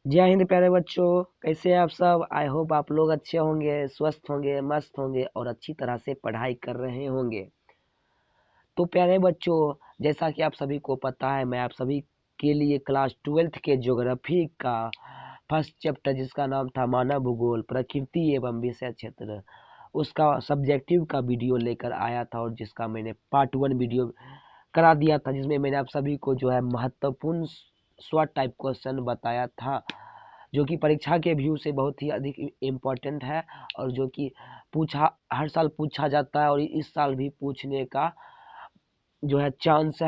जय हिंद प्यारे बच्चों। कैसे हैं आप सब? आई होप आप लोग अच्छे होंगे, स्वस्थ होंगे, मस्त होंगे और अच्छी तरह से पढ़ाई कर रहे होंगे। तो प्यारे बच्चों, जैसा कि आप सभी को पता है, मैं आप सभी के लिए क्लास 12th के ज्योग्राफी का फर्स्ट चैप्टर, जिसका नाम था मानव भूगोल प्रकृति एवं विषय क्षेत्र, उसका सब्जेक्टिव का वीडियो लेकर आया था, और जिसका मैंने पार्ट 1 वीडियो करा दिया था, जिसमें मैंने आप सभी को जो है महत्वपूर्ण शॉर्ट टाइप क्वेश्चन बताया था, जो कि परीक्षा के व्यू से बहुत ही अधिक इम्पोर्टेंट है, और जो कि पूछा हर साल पूछा जाता है, और इस साल भी पूछने का जो है चांस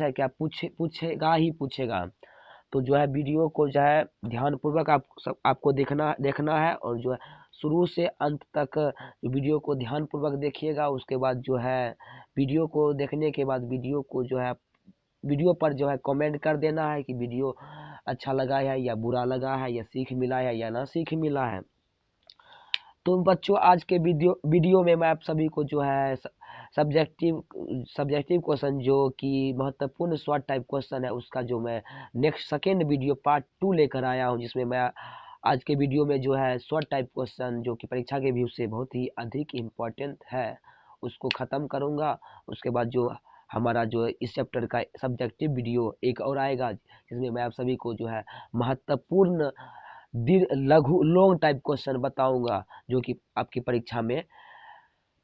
है क्या पूछेगा ही पूछेगा। तो जो है वीडियो को जो है ध्यानपूर्वक आपको देखना है, और जो है शुरू से अंत तक वीडियो को ध्यानपूर्वक देखिएगा। उसके बाद जो है वीडियो को देखने के बाद वीडियो को जो है वीडियो पर जो है कमेंट कर देना है कि वीडियो अच्छा लगा है या बुरा लगा है, या सीख मिला है या ना सीख मिला है। तो बच्चों, आज के वीडियो वीडियो में मैं आप सभी को जो है सब्जेक्टिव सब्जेक्टिव क्वेश्चन, जो कि महत्वपूर्ण शॉर्ट टाइप क्वेश्चन है, उसका जो मैं नेक्स्ट सेकेंड वीडियो पार्ट 2 लेकर आया हूं, जिसमें मैं आज के वीडियो में जो है शॉर्ट टाइप क्वेश्चन, जो कि परीक्षा के व्यू से बहुत ही अधिक इम्पोर्टेंट है, उसको ख़त्म करूंगा। उसके बाद जो हमारा जो इस चैप्टर का सब्जेक्टिव वीडियो एक और आएगा, जिसमें मैं आप सभी को जो है महत्वपूर्ण दीर्घ लघु लॉन्ग टाइप क्वेश्चन बताऊंगा, जो कि आपकी परीक्षा में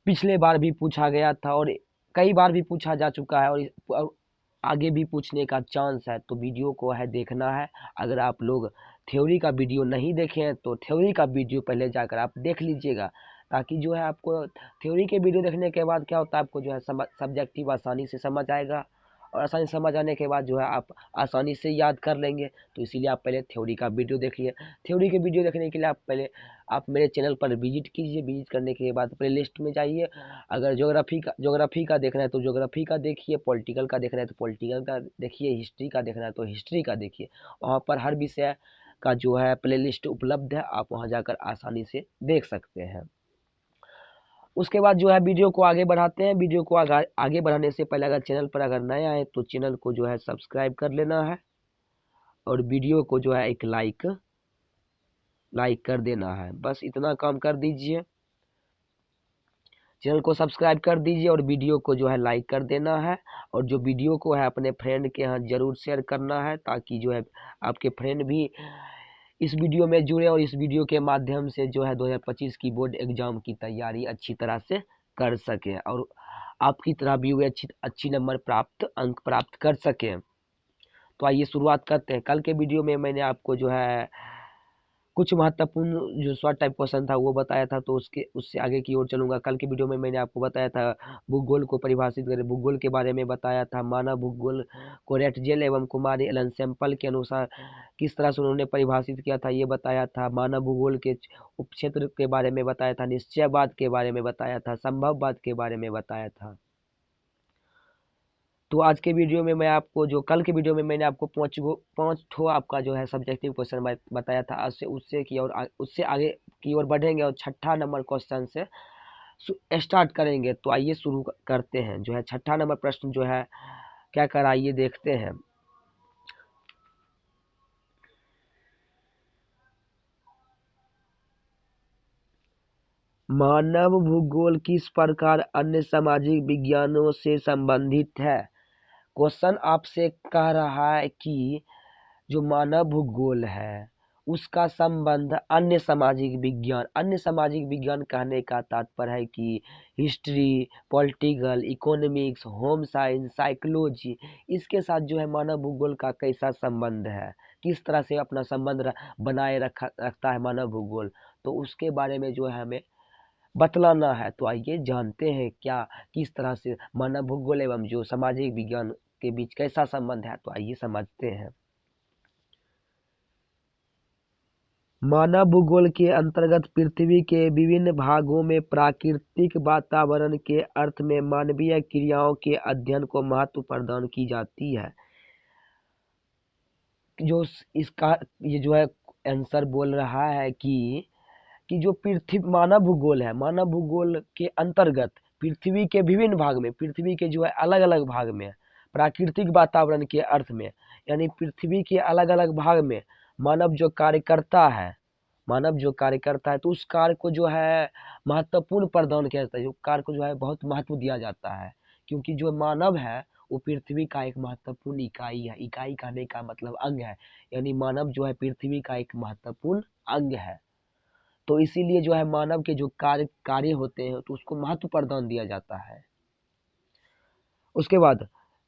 पिछले बार भी पूछा गया था, और कई बार भी पूछा जा चुका है, और आगे भी पूछने का चांस है। तो वीडियो को है देखना है। अगर आप लोग थ्योरी का वीडियो नहीं देखे हैं, तो थ्योरी का वीडियो पहले जाकर आप देख लीजिएगा, ताकि जो है आपको थ्योरी के वीडियो देखने के बाद क्या होता है, आपको जो है सब्जेक्टिव आसानी से समझ आएगा, और आसानी से समझ आने के बाद जो है आप आसानी से याद कर लेंगे। तो इसीलिए आप पहले थ्योरी का वीडियो देखिए। थ्योरी के वीडियो देखने के लिए आप मेरे चैनल पर विजिट कीजिए। विजिट करने के बाद प्ले लिस्ट में जाइए। अगर ज्योग्राफी का देखना है तो ज्योग्राफी का देखिए, पॉलिटिकल का देखना है तो पॉलिटिकल का देखिए, हिस्ट्री का देखना है तो हिस्ट्री का देखिए। वहाँ पर हर विषय का जो है प्ले लिस्ट उपलब्ध है, आप वहाँ जाकर आसानी से देख सकते हैं। उसके बाद जो है वीडियो को आगे बढ़ाते हैं। वीडियो को आगे बढ़ाने से पहले अगर चैनल पर अगर नए आए तो चैनल को जो है सब्सक्राइब कर लेना है, और वीडियो को जो है एक लाइक कर देना है। बस इतना काम कर दीजिए। चैनल को सब्सक्राइब कर दीजिए और वीडियो को जो है लाइक कर देना है, और जो वीडियो को है अपने फ्रेंड के यहाँ ज़रूर शेयर करना है, ताकि जो है आपके फ्रेंड भी इस वीडियो में जुड़े, और इस वीडियो के माध्यम से जो है 2025 की बोर्ड एग्जाम की तैयारी अच्छी तरह से कर सकें, और आपकी तरह भी वे अच्छी नंबर अंक प्राप्त कर सकें। तो आइए शुरुआत करते हैं। कल के वीडियो में मैंने आपको जो है कुछ महत्वपूर्ण जो शॉर्ट टाइप क्वेश्चन था वो बताया था, तो उससे आगे की ओर चलूंगा। कल के वीडियो में मैंने आपको बताया था भूगोल को परिभाषित करें, भूगोल के बारे में बताया था। मानव भूगोल को रेटजेल एवं कुमारी एलन सैंपल के अनुसार किस तरह से उन्होंने परिभाषित किया था, ये बताया था। मानव भूगोल के उपक्षेत्र के बारे में बताया था, निश्चयवाद के बारे में बताया था, संभववाद के बारे में बताया था। तो आज के वीडियो में मैं आपको, जो कल के वीडियो में मैंने आपको पाँच ठो आपका जो है सब्जेक्टिव क्वेश्चन बताया था, उससे आगे की ओर बढ़ेंगे, और छठा नंबर क्वेश्चन से स्टार्ट करेंगे। तो आइए शुरू करते हैं। जो है छठा नंबर प्रश्न जो है क्या कराइए देखते हैं। मानव भूगोल किस प्रकार अन्य सामाजिक विज्ञानों से संबंधित है? क्वेश्चन आपसे कह रहा है कि जो मानव भूगोल है उसका संबंध अन्य सामाजिक विज्ञान कहने का तात्पर्य है कि history, political, economics, home science, psychology, इसके साथ जो है मानव भूगोल का कैसा संबंध है, किस तरह से अपना संबंध बनाए रखता है मानव भूगोल, तो उसके बारे में जो है हमें बतलाना है। तो आइए जानते हैं क्या किस तरह से मानव भूगोल एवं जो सामाजिक विज्ञान के बीच कैसा संबंध है। तो आइए समझते हैं। मानव भूगोल के अंतर्गत पृथ्वी के विभिन्न भागों में प्राकृतिक वातावरण के अर्थ में मानवीय क्रियाओं के अध्ययन को महत्व प्रदान की जाती है। जो इसका ये जो है आंसर बोल रहा है कि जो पृथ्वी मानव भूगोल है, मानव भूगोल के अंतर्गत पृथ्वी के विभिन्न भाग में, पृथ्वी के जो है अलग अलग भाग में प्राकृतिक वातावरण के अर्थ में, यानी पृथ्वी के अलग अलग भाग में मानव जो कार्य करता है, मानव जो कार्य करता है तो उस कार्य को जो है महत्वपूर्ण प्रदान किया जाता है, जो कार्य को जो है बहुत महत्व दिया जाता है, क्योंकि जो मानव है वो पृथ्वी का एक महत्वपूर्ण इकाई है। इकाई कहने का मतलब अंग है, यानी मानव जो है पृथ्वी का एक महत्वपूर्ण अंग है। तो इसीलिए जो है मानव के जो कार्य कार्य होते हैं तो उसको महत्व प्रदान दिया जाता है। उसके बाद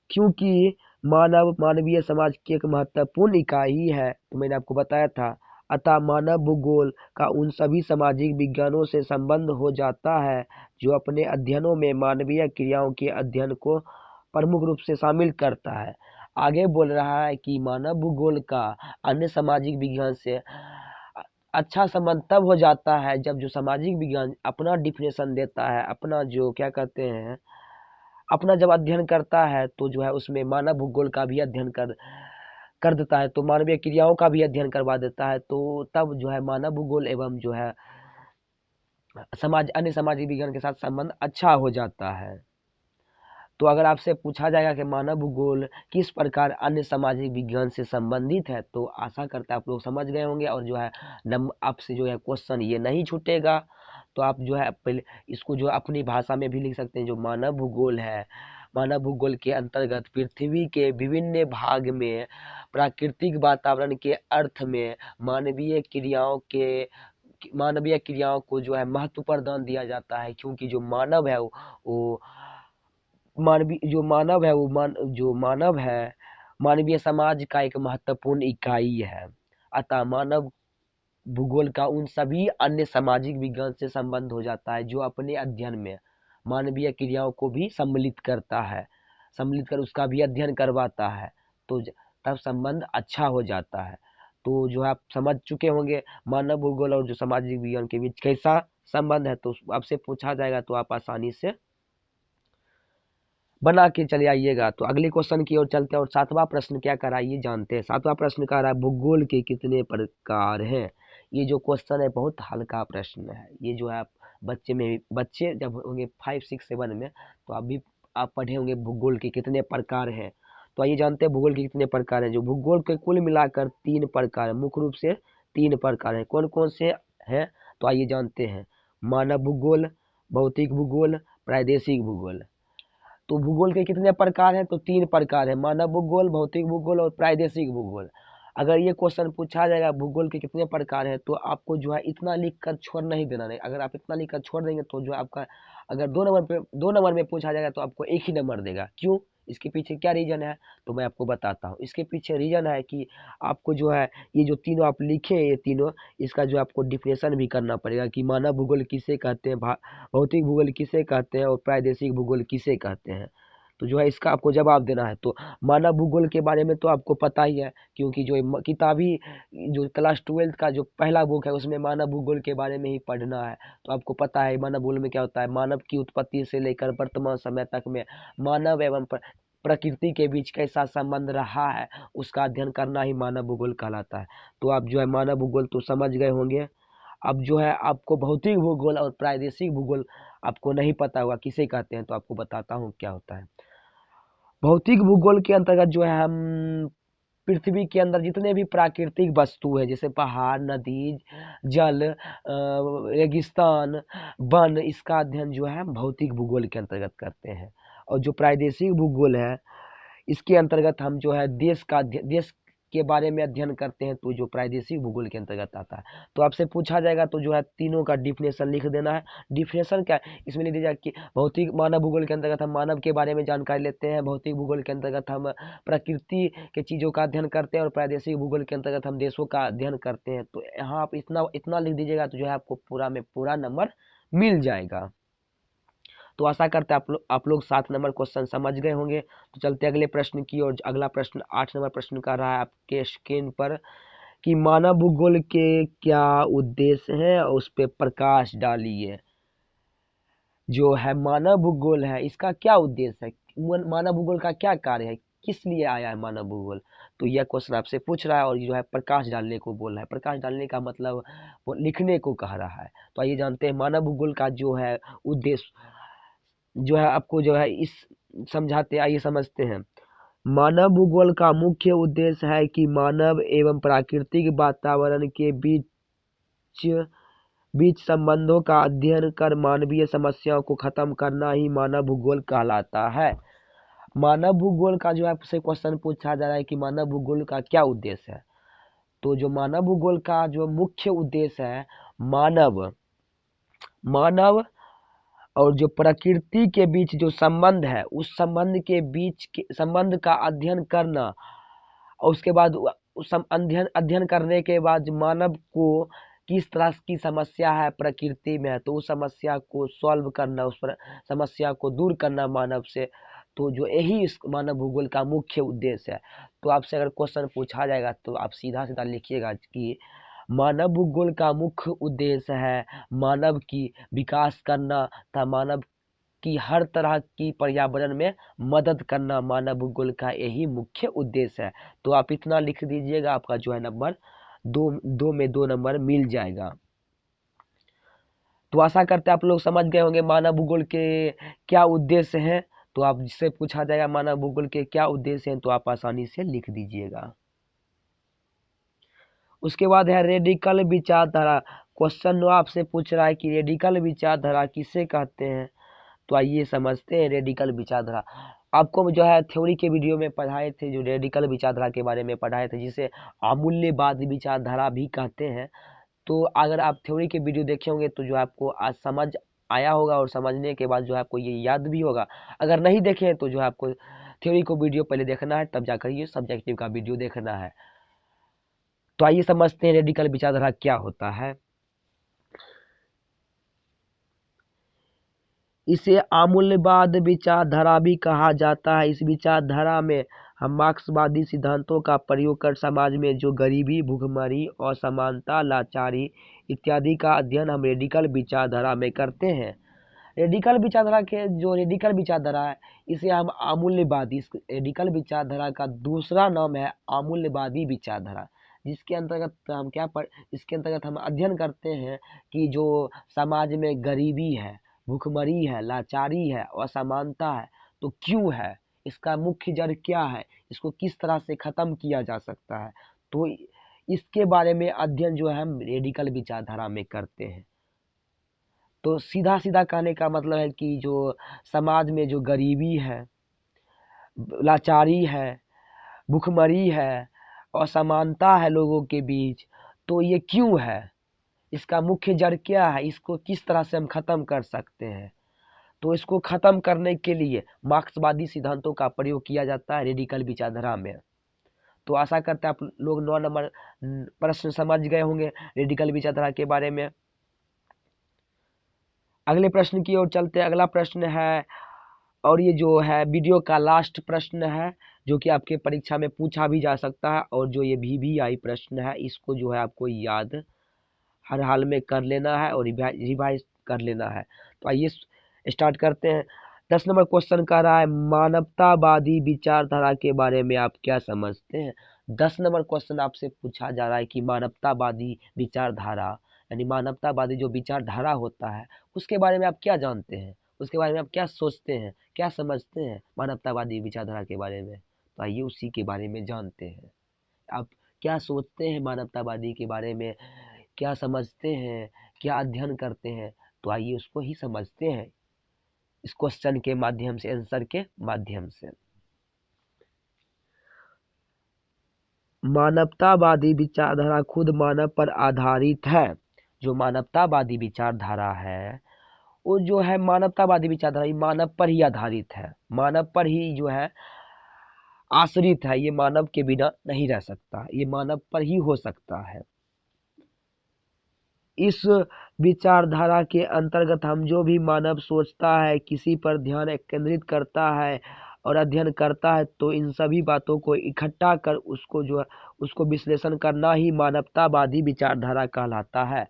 क्योंकि मानव मानवीय समाज की एक महत्वपूर्ण इकाई है, तो मैंने आपको बताया था, अतः मानव भूगोल का उन सभी सामाजिक विज्ञानों से संबंध हो जाता है जो अपने अध्ययनों में मानवीय क्रियाओं के अध्ययन को प्रमुख रूप से शामिल करता है। आगे बोल रहा है कि मानव भूगोल का अन्य सामाजिक विज्ञान से अच्छा संबंध तब हो जाता है जब जो सामाजिक विज्ञान अपना डिफिनेशन देता है, अपना जो क्या कहते हैं, अपना जब अध्ययन करता है तो जो है उसमें मानव भूगोल का भी अध्ययन कर कर देता है, तो मानवीय क्रियाओं का भी अध्ययन करवा देता है, तो तब जो है मानव भूगोल एवं जो है समाज अन्य सामाजिक विज्ञान के साथ संबंध अच्छा हो जाता है। तो अगर आपसे पूछा जाएगा कि मानव भूगोल किस प्रकार अन्य सामाजिक विज्ञान से संबंधित है, तो आशा करता है आप लोग समझ गए होंगे, और जो है आपसे जो है क्वेश्चन ये नहीं छूटेगा। तो आप जो है पहले इसको जो अपनी भाषा में भी लिख सकते हैं। जो मानव भूगोल है, मानव भूगोल के अंतर्गत पृथ्वी के विभिन्न भाग में प्राकृतिक वातावरण के अर्थ में मानवीय क्रियाओं को जो है महत्व प्रदान दिया जाता है, क्योंकि जो मानव है वो मानवीय जो मानव है वो जो मानव है मानवीय समाज का एक महत्वपूर्ण इकाई है। अतः मानव भूगोल का उन सभी अन्य सामाजिक विज्ञान से संबंध हो जाता है जो अपने अध्ययन में मानवीय क्रियाओं को भी सम्मिलित करता है, सम्मिलित कर उसका भी अध्ययन करवाता है, तो तब संबंध अच्छा हो जाता है। तो जो आप समझ चुके होंगे मानव भूगोल और जो सामाजिक विज्ञान के बीच कैसा संबंध है, तो आपसे पूछा जाएगा तो आप आसानी से बना के चले आइएगा। तो अगले क्वेश्चन की ओर चलते हैं और सातवां प्रश्न क्या कह रहा है ये जानते हैं। सातवां प्रश्न कह रहा है भूगोल के कितने प्रकार हैं। ये जो क्वेश्चन है बहुत हल्का प्रश्न है। ये जो है आप बच्चे जब होंगे 5, 6, 7 में, तो अभी आप पढ़े होंगे भूगोल के कितने प्रकार हैं। तो आइए जानते हैं भूगोल के कितने प्रकार हैं। जो भूगोल के कुल मिलाकर 3 प्रकार है, मुख्य रूप से 3 प्रकार है। कौन कौन से हैं, तो आइए जानते हैं। मानव भूगोल, भौतिक भूगोल, प्रादेशिक भूगोल। तो भूगोल के कितने प्रकार हैं, तो 3 प्रकार है, मानव भूगोल, भौतिक भूगोल और प्रादेशिक भूगोल। अगर ये क्वेश्चन पूछा जाएगा भूगोल के कितने प्रकार हैं, तो आपको जो है इतना लिख कर छोड़ नहीं देना। नहीं, अगर आप इतना लिख कर छोड़ देंगे तो जो आपका अगर 2 नंबर में पूछा जाएगा तो आपको 1 ही नंबर देगा। क्यों, इसके पीछे क्या रीजन है, तो मैं आपको बताता हूँ। इसके पीछे रीजन है कि आपको जो है ये जो तीनों आप लिखे ये तीनों, इसका जो आपको डिफिनेशन भी करना पड़ेगा कि मानव भूगोल किसे कहते हैं, भौतिक भूगोल किसे कहते हैं और प्रादेशिक भूगोल किसे कहते हैं। तो जो है इसका आपको जवाब देना है। तो मानव भूगोल के बारे में तो आपको पता ही है, क्योंकि जो किताबी जो क्लास 12th का जो पहला बुक है उसमें मानव भूगोल के बारे में ही पढ़ना है। तो आपको पता है मानव भूगोल में क्या होता है। मानव की उत्पत्ति से लेकर वर्तमान समय तक में मानव एवं प्रकृति के बीच कैसा संबंध रहा है उसका अध्ययन करना ही मानव भूगोल कहलाता है। तो आप जो है मानव भूगोल तो समझ गए होंगे। अब जो है आपको भौतिक भूगोल और प्रादेशिक भूगोल आपको नहीं पता होगा किसे कहते हैं, तो आपको बताता हूँ क्या होता है। भौतिक भूगोल के अंतर्गत जो है हम पृथ्वी के अंदर जितने भी प्राकृतिक वस्तु है, जैसे पहाड़, नदी, जल, रेगिस्तान, वन, इसका अध्ययन जो है हम भौतिक भूगोल के अंतर्गत करते हैं। और जो प्रादेशिक भूगोल है इसके अंतर्गत हम जो है देश के बारे में अध्ययन करते हैं, तो जो प्रादेशिक भूगोल के अंतर्गत आता है। तो आपसे पूछा जाएगा तो जो है तीनों का डिफिनेशन लिख देना है। डिफिनेशन क्या है, इसमें लिख दीजिए कि भौतिक मानव भूगोल के अंतर्गत हम मानव के बारे में जानकारी लेते हैं, भौतिक भूगोल के अंतर्गत हम प्रकृति के चीज़ों का अध्ययन करते हैं और प्रादेशिक भूगोल के अंतर्गत हम देशों का अध्ययन करते हैं। तो यहाँ आप इतना इतना लिख दीजिएगा तो जो है आपको पूरा में पूरा नंबर मिल जाएगा। तो आशा करते हैं आप लोग 7 नंबर क्वेश्चन समझ गए होंगे। तो चलते अगले प्रश्न की और। अगला प्रश्न 8 नंबर प्रश्न का रहा है आपके स्क्रीन पर कि मानव भूगोल के क्या उद्देश्य हैं और उस पर प्रकाश डालिए। जो है मानव भूगोल है इसका क्या उद्देश्य है, मानव भूगोल का क्या कार्य है, किस लिए आया है मानव भूगोल। तो यह क्वेश्चन आपसे पूछ रहा है और जो है प्रकाश डालने को बोल रहा है। प्रकाश डालने का मतलब वो लिखने को कह रहा है। तो आइए जानते हैं मानव भूगोल का जो है उद्देश्य जो है आपको जो है इस समझाते, आइए समझते हैं। मानव भूगोल का मुख्य उद्देश्य है कि मानव एवं प्राकृतिक वातावरण के बीच संबंधों का अध्ययन कर मानवीय समस्याओं को खत्म करना ही मानव भूगोल कहलाता है। मानव भूगोल का जो आपसे क्वेश्चन पूछा जा रहा है कि मानव भूगोल का क्या उद्देश्य है, तो जो मानव भूगोल का जो मुख्य उद्देश्य है, मानव और जो प्रकृति के बीच जो संबंध है, उस संबंध के बीच के संबंध का अध्ययन करना, और उसके बाद उस अध्ययन करने के बाद मानव को किस तरह की समस्या है प्रकृति में है, तो उस समस्या को सॉल्व करना, उस समस्या को दूर करना मानव से। तो जो यही इस मानव भूगोल का मुख्य उद्देश्य है। तो आपसे अगर क्वेश्चन पूछा जाएगा तो आप सीधा सीधा लिखिएगा कि मानव भूगोल का मुख्य उद्देश्य है मानव की विकास करना तथा मानव की हर तरह की पर्यावरण में मदद करना, मानव भूगोल का यही मुख्य उद्देश्य है। तो आप इतना लिख दीजिएगा, आपका जो है नंबर दो में 2 नंबर मिल जाएगा। तो आशा करते हैं आप लोग समझ गए होंगे मानव भूगोल के क्या उद्देश्य हैं। तो आप जिससे पूछा जाएगा मानव भूगोल के क्या उद्देश्य हैं, तो आप आसानी से लिख दीजिएगा। उसके बाद है रेडिकल विचारधारा। क्वेश्चन आपसे पूछ रहा है कि रेडिकल विचारधारा किसे कहते हैं, तो आइए समझते हैं रेडिकल विचारधारा। आपको जो है थ्योरी के वीडियो में पढ़ाए थे, जो रेडिकल विचारधारा के बारे में पढ़ाए थे, जिसे अमूल्यवाद विचारधारा भी कहते हैं। तो अगर आप थ्योरी के वीडियो देखे होंगे तो जो आपको आज समझ आया होगा, और समझने के बाद जो है आपको ये याद भी होगा। अगर नहीं देखे तो जो है आपको थ्योरी को वीडियो पहले देखना है, तब जाकर ये सब्जेक्टिव का वीडियो देखना है। तो आइए समझते हैं रेडिकल विचारधारा क्या होता है। इसे अमूल्यवाद विचारधारा भी कहा जाता है। इस विचारधारा में हम मार्क्सवादी सिद्धांतों का प्रयोग कर समाज में जो गरीबी, भुखमरी, असमानता, लाचारी इत्यादि का अध्ययन हम रेडिकल विचारधारा में करते हैं। रेडिकल विचारधारा के जो रेडिकल विचारधारा है, इसे हम अमूल्यवादी, इस रेडिकल विचारधारा का दूसरा नाम है अमूल्यवादी विचारधारा, जिसके अंतर्गत हम इसके अंतर्गत हम अध्ययन करते हैं कि जो समाज में गरीबी है, भूखमरी है, लाचारी है, असमानता है, तो क्यों है, इसका मुख्य जड़ क्या है, इसको किस तरह से खत्म किया जा सकता है। तो इसके बारे में अध्ययन जो है हम रेडिकल विचारधारा में करते हैं। तो सीधा सीधा कहने का मतलब है कि जो समाज में जो गरीबी है, लाचारी है, भूखमरी है, असमानता है लोगों के बीच, तो ये क्यों है, इसका मुख्य जड़ क्या है, इसको किस तरह से हम खत्म कर सकते हैं। तो इसको खत्म करने के लिए मार्क्सवादी सिद्धांतों का प्रयोग किया जाता है रेडिकल विचारधारा में। तो आशा करते हैं आप लोग 9 नंबर प्रश्न समझ गए होंगे रेडिकल विचारधारा के बारे में। अगले प्रश्न की ओर चलते हैं। अगला प्रश्न है, और ये जो है वीडियो का लास्ट प्रश्न है, जो कि आपके परीक्षा में पूछा भी जा सकता है, और जो ये VVI प्रश्न है, इसको जो है आपको याद हर हाल में कर लेना है और रिवाइज कर लेना है। तो आइए स्टार्ट करते हैं। 10 नंबर क्वेश्चन कह रहा है मानवतावादी विचारधारा के बारे में आप क्या समझते हैं। 10 नंबर क्वेश्चन आपसे पूछा जा रहा है कि मानवतावादी विचारधारा, यानी मानवतावादी जो विचारधारा होता है, उसके बारे में आप क्या जानते हैं, उसके बारे में आप क्या सोचते हैं, क्या समझते हैं मानवतावादी विचारधारा के बारे में। तो आइए उसी के बारे में जानते हैं। आप क्या सोचते हैं मानवतावादी के बारे में, क्या समझते हैं, क्या अध्ययन करते हैं, तो आइए उसको ही समझते हैं इस क्वेश्चन के माध्यम से, आंसर के माध्यम से। मानवतावादी विचारधारा खुद मानव पर आधारित है। जो मानवतावादी विचारधारा है, वो जो है मानवतावादी विचारधारा मानव पर ही आधारित है, मानव पर ही जो है आश्रित है। ये मानव के बिना नहीं रह सकता, ये मानव पर ही हो सकता है। इस विचारधारा के अंतर्गत हम जो भी मानव सोचता है, किसी पर ध्यान केंद्रित करता है और अध्ययन करता है, तो इन सभी बातों को इकट्ठा कर उसको जो है उसको विश्लेषण करना ही मानवतावादी विचारधारा कहलाता है।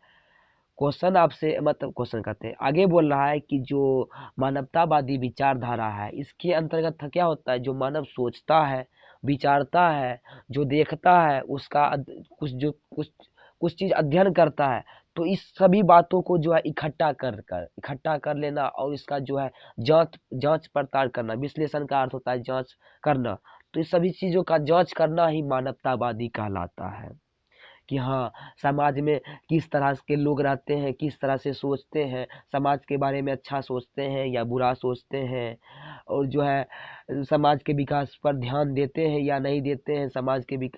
क्वेश्चन आपसे मतलब क्वेश्चन कहते हैं, आगे बोल रहा है कि जो मानवतावादी विचारधारा है, इसके अंतर्गत क्या होता है, जो मानव सोचता है, विचारता है, जो देखता है, उसका कुछ चीज अध्ययन करता है, तो इस सभी बातों को जो है इकट्ठा कर लेना, और इसका जो है जांच पड़ताल करना, विश्लेषण का अर्थ होता है जांच करना। तो इस सभी चीज़ों का जांच करना ही मानवतावादी कहलाता है कि हाँ, समाज में किस तरह के लोग रहते हैं, किस तरह से सोचते हैं, समाज के बारे में अच्छा सोचते हैं या बुरा सोचते हैं, और जो है समाज के विकास पर ध्यान देते हैं या नहीं देते हैं, समाज के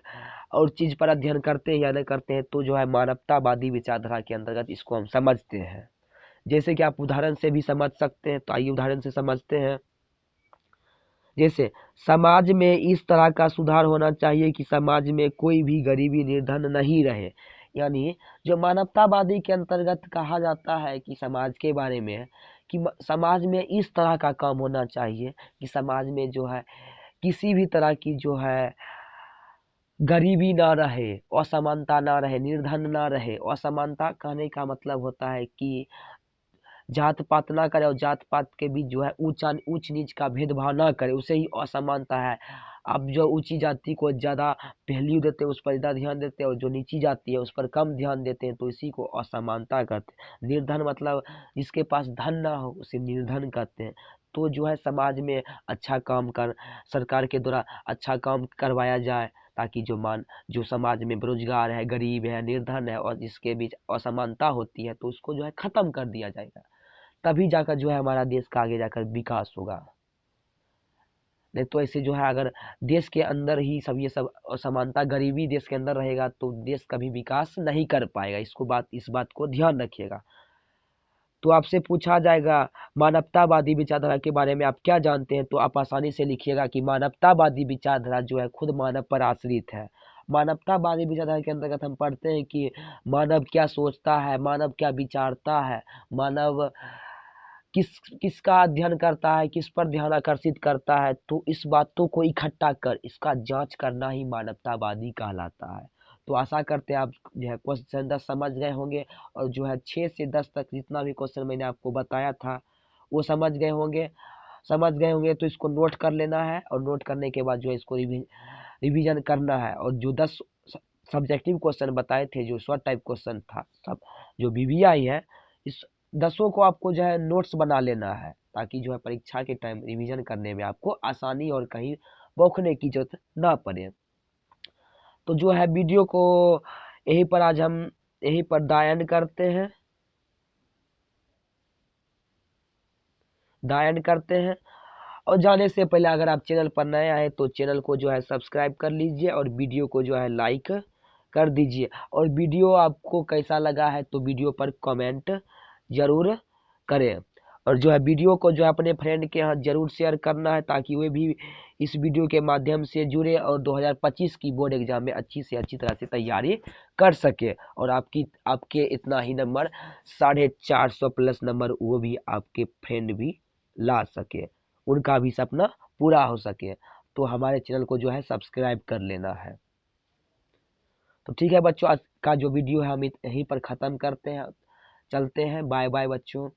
और चीज़ पर अध्ययन करते हैं या नहीं करते हैं, तो जो है मानवतावादी विचारधारा के अंतर्गत इसको हम समझते हैं। जैसे कि आप उदाहरण से भी समझ सकते हैं, तो आइए उदाहरण से समझते हैं। जैसे समाज में इस तरह का सुधार होना चाहिए कि समाज में कोई भी गरीबी निर्धन नहीं रहे। यानी जो मानवतावादी के अंतर्गत कहा जाता है कि समाज के बारे में कि समाज में इस तरह का काम होना चाहिए कि समाज में जो है किसी भी तरह की जो है गरीबी ना रहे, असमानता ना रहे, निर्धन ना रहे। असमानता कहने का मतलब होता है कि जात पात ना करे और जात पात के बीच जो है ऊंच नीच का भेदभाव ना करे, उसे ही असमानता है। अब जो ऊंची जाति को ज़्यादा वैल्यू देते हैं, उस पर ज़्यादा ध्यान देते हैं, और जो नीची जाति है उस पर कम ध्यान देते हैं, तो इसी को असमानता कहते हैं। निर्धन मतलब जिसके पास धन ना हो उसे निर्धन कहते हैं। तो जो है समाज में अच्छा काम कर सरकार के द्वारा अच्छा काम करवाया जाए, ताकि जो समाज में बेरोजगार है, गरीब है, निर्धन है और जिसके बीच असमानता होती है, तो उसको जो है खत्म कर दिया जाएगा। तभी जाकर जो है हमारा देश का आगे जाकर विकास होगा। नहीं तो ऐसे जो है अगर देश के अंदर ही सब ये सब असमानता, गरीबी देश के अंदर रहेगा, तो देश कभी विकास नहीं कर पाएगा। इस बात को ध्यान रखिएगा। तो आपसे पूछा जाएगा मानवतावादी विचारधारा के बारे में आप क्या जानते हैं, तो आप आसानी से लिखिएगा कि मानवतावादी विचारधारा जो है खुद मानव पर आश्रित है। मानवतावादी विचारधारा के अंतर्गत हम पढ़ते हैं कि मानव क्या सोचता है, मानव क्या विचारता है, मानव किसका अध्ययन करता है, किस पर ध्यान आकर्षित करता है, तो इस बातों को इकट्ठा कर इसका जांच करना ही मानवतावादी कहलाता है। तो आशा करते हैं आप जो है क्वेश्चन 10 समझ गए होंगे, और जो है 6 से 10 तक जितना भी क्वेश्चन मैंने आपको बताया था वो समझ गए होंगे। तो इसको नोट कर लेना है, और नोट करने के बाद जो है इसको रिवीजन करना है। और जो 10 सब्जेक्टिव क्वेश्चन बताए थे, जो शॉर्ट टाइप क्वेश्चन था, सब जो बीबीआई है, इस 10 को आपको जो है नोट्स बना लेना है, ताकि जो है परीक्षा के टाइम रिवीजन करने में आपको आसानी और कहीं बौखने की जरूरत ना पड़े। तो जो है वीडियो को यहीं पर आज हम यहीं पर दायन करते हैं। और जाने से पहले अगर आप चैनल पर नए आए तो चैनल को जो है सब्सक्राइब कर लीजिए, और वीडियो को जो है लाइक कर दीजिए। और वीडियो आपको कैसा लगा है तो वीडियो पर कमेंट जरूर करें। और जो है वीडियो को जो है अपने फ्रेंड के यहाँ जरूर शेयर करना है, ताकि वे भी इस वीडियो के माध्यम से जुड़े और 2025 की बोर्ड एग्जाम में अच्छी से अच्छी तरह से तैयारी कर सके, और आपके इतना ही नंबर 450 प्लस नंबर वो भी आपके फ्रेंड भी ला सके, उनका भी सपना पूरा हो सके। तो हमारे चैनल को जो है सब्सक्राइब कर लेना है। तो ठीक है बच्चों, आज का जो वीडियो है हम यहीं पर ख़त्म करते हैं। चलते हैं, बाय बाय बच्चों।